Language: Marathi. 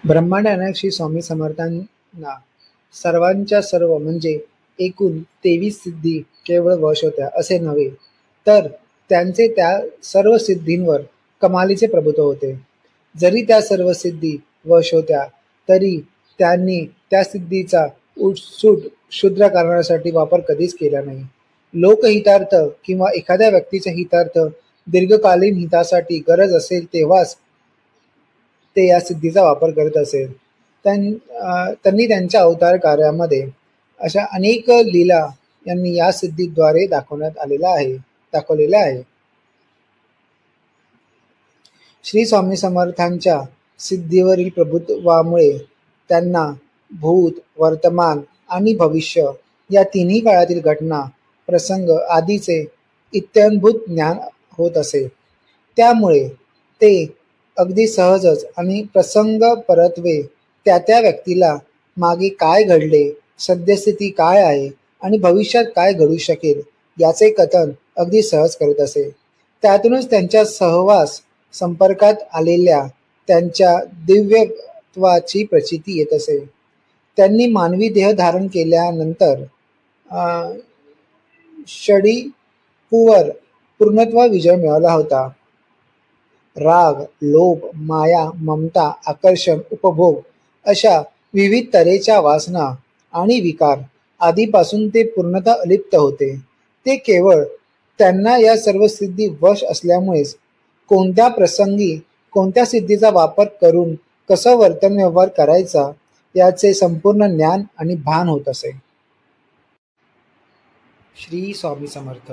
ब्रह्मांडाने श्री स्वामी समर्थांना सर्वांच्या सर्व म्हणजे एकूण 23 सिद्धी केवळ वश होत्या असे नव्हे, तर त्यांचे त्या सर्व सिद्धींवर कमालीचे प्रभुत्व होते. जरी त्या सर्व सिद्धी वश होत्या, तरी त्यांनी त्या सिद्धीचा उठसूट क्षुद्र कारणासाठी वापर कधीच केला नाही. लोकहितार्थ किंवा एखाद्या व्यक्तीच्या हितार्थ दीर्घकालीन हितासाठी गरज असेल तेव्हाच ते या सिद्धीचा वापर करत असेल. त्यांनी त्यांच्या अवतार कार्यामध्ये अशा अनेक लीला यांनी या सिद्धीद्वारे दाखवलेल्या आहे. श्री स्वामी समर्थांच्या सिद्धीवरील प्रभुत्वामुळे त्यांना भूत, वर्तमान आणि भविष्य या तिन्ही काळातील घटना, प्रसंग आदीचे इत्थंभूत ज्ञान होत असे. त्यामुळे ते अगदी सहजच आणि प्रसंगपरत्वे त्या त्या व्यक्तीला मागे काय घडले, सद्यस्थिती काय आहे आणि भविष्यात काय घडू शकेल याचे कथन अगदी सहज करत असे. त्यातूनच त्यांच्या सहवास संपर्कात आलेल्या त्यांच्या दिव्यत्वाची प्रचिती येत असे. त्यांनी मानवी देह धारण केल्यानंतर षडीपुवर पूर्णत्व विजय मिळवला होता. राग, लोभ, माया, ममता, आकर्षण, उपभोग अशा विविध तऱ्हेच्या वासना आणि विकार आधीपासून ते पूर्णतः अलिप्त होते. ते केवळ त्यांना या सर्व सिद्धी वश असल्यामुळेच कोणत्या प्रसंगी कोणत्या सिद्धीचा वापर करून कसं वर्तन व्यवहार करायचा याचे संपूर्ण ज्ञान आणि भान होत असे. श्री स्वामी समर्थ.